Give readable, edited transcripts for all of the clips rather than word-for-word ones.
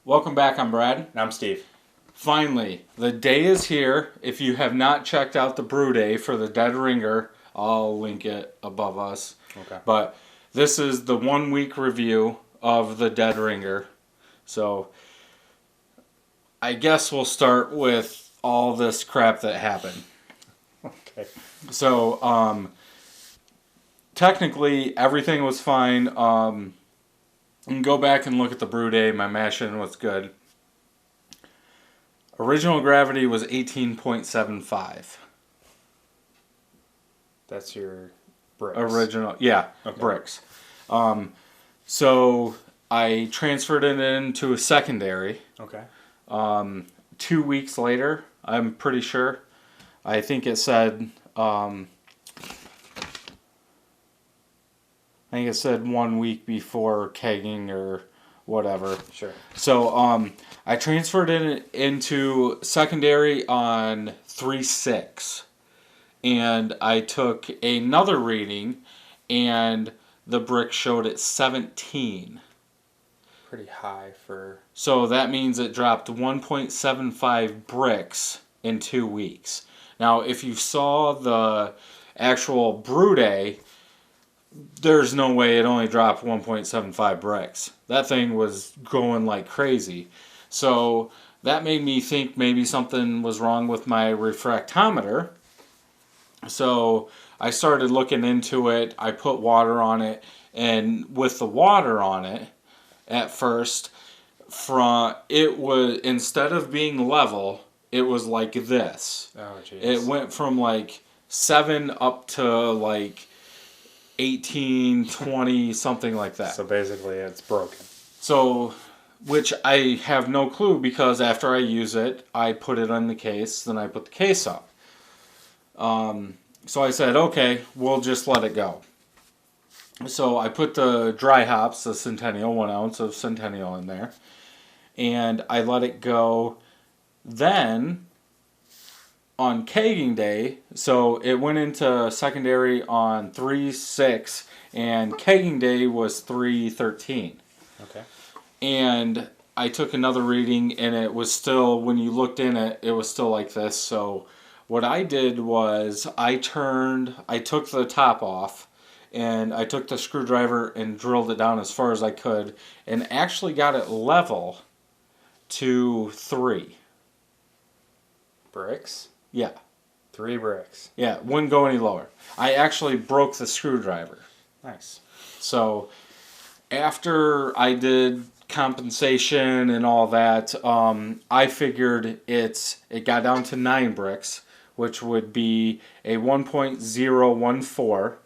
Welcome back, I'm Brad. And I'm Steve. Finally, the day is here. If you have not checked out the brew day for the Dead Ringer, I'll link it above us. Okay. But this is the 1 week review of the Dead Ringer. So I guess we'll start with all this crap that happened. Okay. So technically everything was fine. You can go back and look at the brew day. My mashing was good. Original gravity was 18.75. That's your bricks. Original, yeah, Okay. bricks. So I transferred it into a secondary. Okay. 2 weeks later, I'm pretty sure. I think it said, I think it said 1 week before kegging or whatever. Sure. So I transferred it into secondary on 3/6, and I took another reading, and the brick showed at 17. Pretty high for... So that means it dropped 1.75 bricks in 2 weeks. Now, if you saw the actual brew day, there's no way it only dropped 1.75 bricks. That thing was going like crazy. So that made me think maybe something was wrong with my refractometer. So I started looking into it. I put water on it. And with the water on it, at first, it was, instead of being level, it was like this. Oh, jeez. It went from like 7 up to like 18, 20, something like that. So basically it's broken. So, which I have no clue because after I use it, I put it on the case, then I put the case up. So I said, okay, we'll just let it go. So I put the dry hops, the Centennial, 1 ounce of Centennial in there, and I let it go. Then, on kegging day, so it went into secondary on 3/6, and kegging day was 3/13. Okay. And I took another reading, and it was still, when you looked in it, it was still like this. So what I did was I took the top off, and I took the screwdriver and drilled it down as far as I could, and actually got it level to 3. Bricks? Yeah. 3 bricks. Yeah, wouldn't go any lower. I actually broke the screwdriver. Nice. So after I did compensation and all that, I figured it got down to 9 bricks, which would be a 1.014,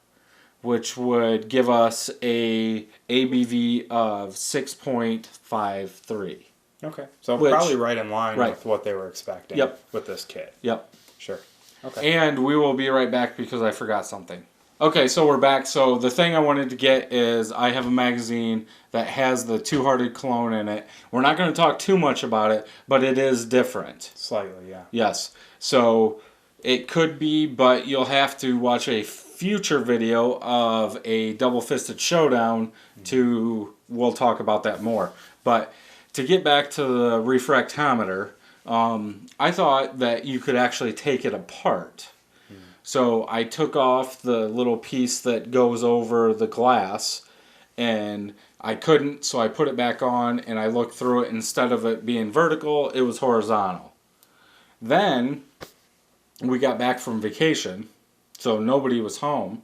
which would give us a ABV of 6.53. Okay. So Which- probably right in line right. with what they were expecting Yep. with this kit. Yep. Sure. Okay. And we will be right back because I forgot something. Okay, so we're back. So the thing I wanted to get is I have a magazine that has the Two-Hearted Cologne in it. We're not going to talk too much about it, but it is different. Slightly, yeah. Yes. So it could be, but you'll have to watch a future video of a double-fisted showdown we'll talk about that more. But to get back to the refractometer, I thought that you could actually take it apart. So I took off the little piece that goes over the glass, and I couldn't, so I put it back on, and I looked through it. Instead of it being vertical, it was horizontal. Then we got back from vacation, so nobody was home,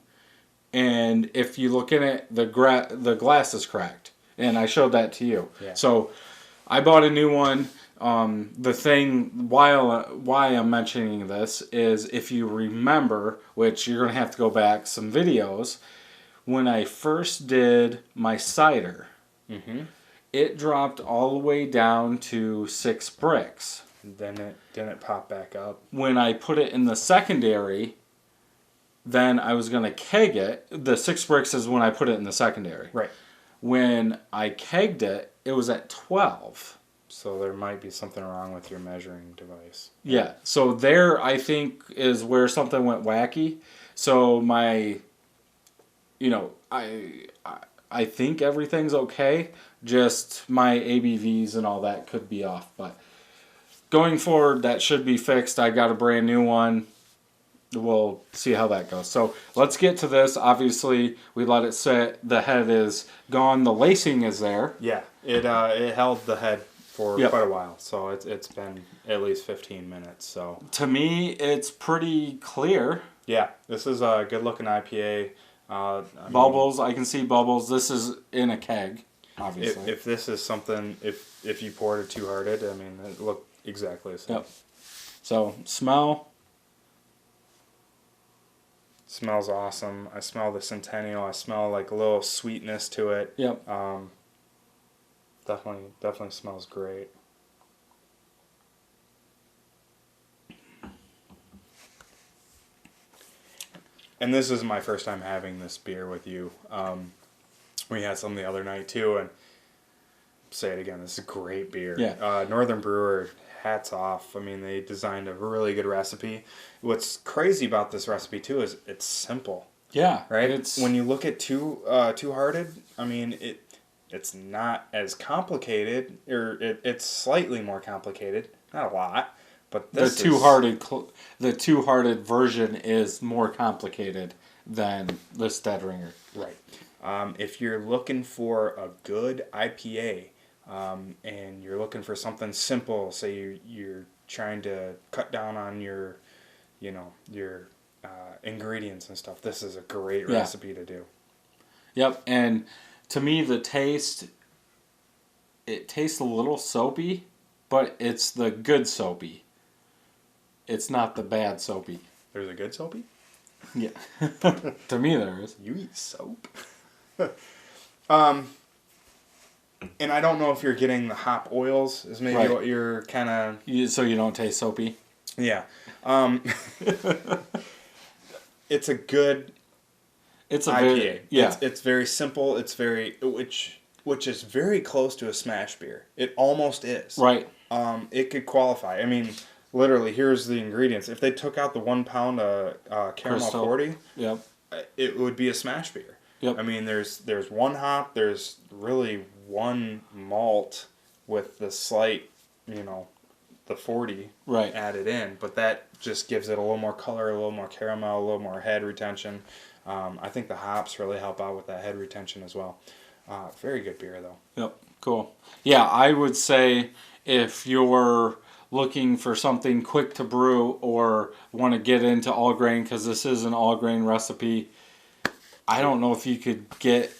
and if you look in it, the glass is cracked, and I showed that to you. Yeah. So I bought a new one. The thing, why I'm mentioning this is if you remember, which you're going to have to go back some videos, when I first did my cider, it dropped all the way down to 6 bricks. Then it didn't pop back up. When I put it in the secondary, then I was going to keg it. The 6 bricks is when I put it in the secondary. Right. When I kegged it, it was at 12. So there might be something wrong with your measuring device. Yeah, so there I think is where something went wacky. So my, I I think everything's okay. Just my ABVs and all that could be off. But going forward, that should be fixed. I got a brand new one. We'll see how that goes. So let's get to this. Obviously, we let it sit. The head is gone. The lacing is there. Yeah, it held the head for Yep. quite a while, so it's been at least 15 minutes. So To me, it's pretty clear. yeah, this is a good looking IPA. Bubbles, I can see bubbles. This is in a keg, obviously. If this is something, if you poured it Two Hearted, I mean, it looked exactly the same. Yep. So smell. Smells awesome. I smell the Centennial. I smell like a little sweetness to it. Yep. Definitely smells great. And this is my first time having this beer with you. We had some the other night too, and say it again, this is a great beer. Yeah. Northern Brewer, hats off. I mean, they designed a really good recipe. What's crazy about this recipe too is it's simple. Yeah. Right? It's When you look at Two Hearted, I mean, it's not as complicated, or it's slightly more complicated. Not a lot, but the this two-hearted version is more complicated than the Stedringer. right. If you're looking for a good IPA, and you're looking for something simple, say you're trying to cut down on your ingredients and stuff, this is a great recipe to do. Yep, and to me it tastes a little soapy, but it's the good soapy. It's not the bad soapy. There's a good soapy? Yeah. To me there is. You eat soap? And I don't know if you're getting the hop oils is maybe Right. what you're kind of... So you don't taste soapy? Yeah. It's a good It's a IPA. very... Yeah. It's very simple. It's very... Which is very close to a smash beer. It almost is. Right. It could qualify. I mean, literally, here's the ingredients. If they took out the 1 pound caramel Crystal. 40, Yep. it would be a smash beer. Yep. I mean, there's one hop, there's really one malt with the slight, the 40 Right. added in, but that just gives it a little more color, a little more caramel, a little more head retention. I think the hops really help out with that head retention as well. Very good beer, though. Yep. Cool. Yeah, I would say if you're looking for something quick to brew or want to get into all grain, because this is an all grain recipe, I don't know if you could get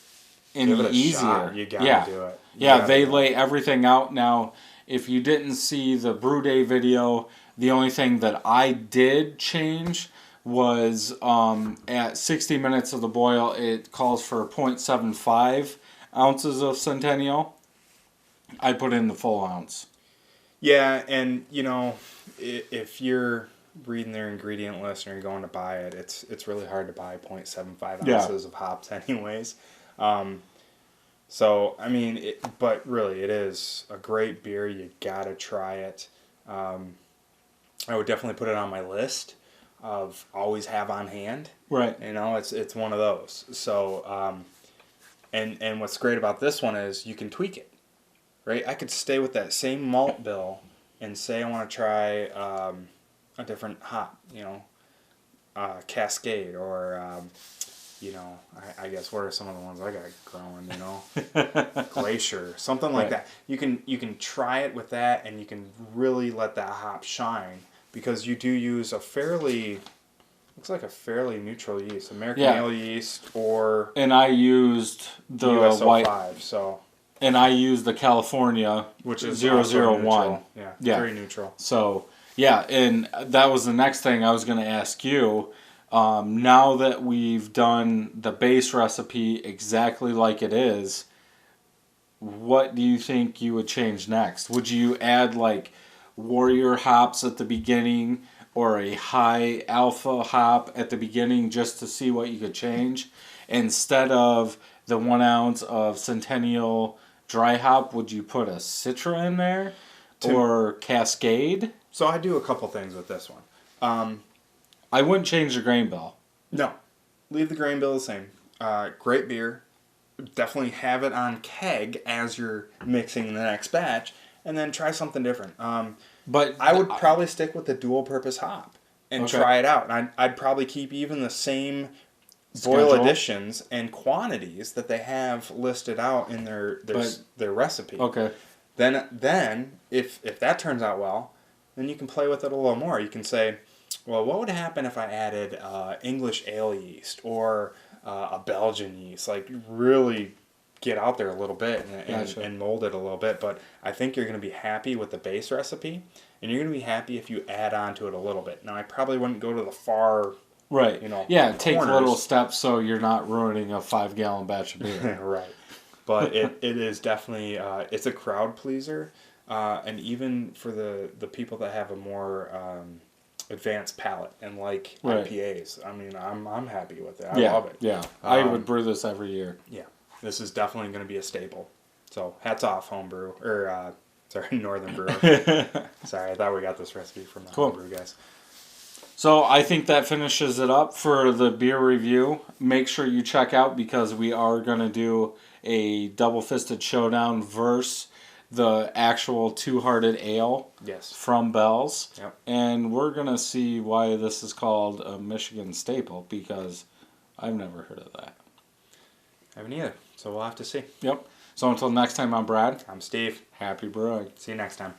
any Give it a easier. shot. You gotta do it. Yeah, they lay everything out. Now, if you didn't see the brew day video, the only thing that I did change was at 60 minutes of the boil, it calls for 0.75 ounces of Centennial. I put in the full ounce. Yeah, and if you're reading their ingredient list and you're going to buy it, it's really hard to buy 0.75 ounces of hops anyways. So I mean, but really, it is a great beer. You gotta try it. I would definitely put it on my list of always have on hand. Right. It's one of those. So and what's great about this one is you can tweak it. Right? I could stay with that same malt bill and say I want to try a different hop, Cascade, or, I guess what are some of the ones I got growing, Glacier, something like that. You can try it with that, and you can really let that hop shine, because you do use looks like a fairly neutral yeast, American ale yeast, or And I used the USO5, white, so... and I used the California, Which is 001. neutral. Yeah, Yeah. very neutral. So, yeah, and that was the next thing I was going to ask you. Now that we've done the base recipe exactly like it is, what do you think you would change next? Would you add like warrior hops at the beginning or a high alpha hop at the beginning just to see what you could change? Instead of the 1 ounce of Centennial dry hop, would you put a Citra in there or Cascade? So I do a couple things with this one. I wouldn't change the grain bill. No, leave the grain bill the same. Great beer. definitely have it on keg as you're mixing the next batch, and then try something different. But I would probably stick with the dual purpose hop and Okay. try it out. And I'd probably keep even the same boil Schedule? additions and quantities that they have listed out in their recipe. Okay. Then if that turns out well, then you can play with it a little more. You can say, well, what would happen if I added English ale yeast or a Belgian yeast? Like really get out there a little bit Gotcha. and mold it a little bit. But I think you're going to be happy with the base recipe, and you're going to be happy if you add on to it a little bit. Now, I probably wouldn't go to the far, Right. Yeah, take corners. little steps so you're not ruining a 5-gallon batch of beer. Right. But it is definitely, it's a crowd pleaser. And even for the people that have a more advanced palate and like Right. IPAs, I mean, I'm happy with it. I Yeah, love it. yeah. I would brew this every year. Yeah. This is definitely going to be a staple. So hats off, homebrew, or Northern Brewer. Sorry, I thought we got this recipe from the homebrew guys. So I think that finishes it up for the beer review. Make sure you check out because we are going to do a double-fisted showdown versus the actual two-hearted ale from Bell's. Yep. And we're going to see why this is called a Michigan staple because I've never heard of that. I haven't either, so we'll have to see. Yep. So until next time, I'm Brad. I'm Steve. Happy brewing. See you next time.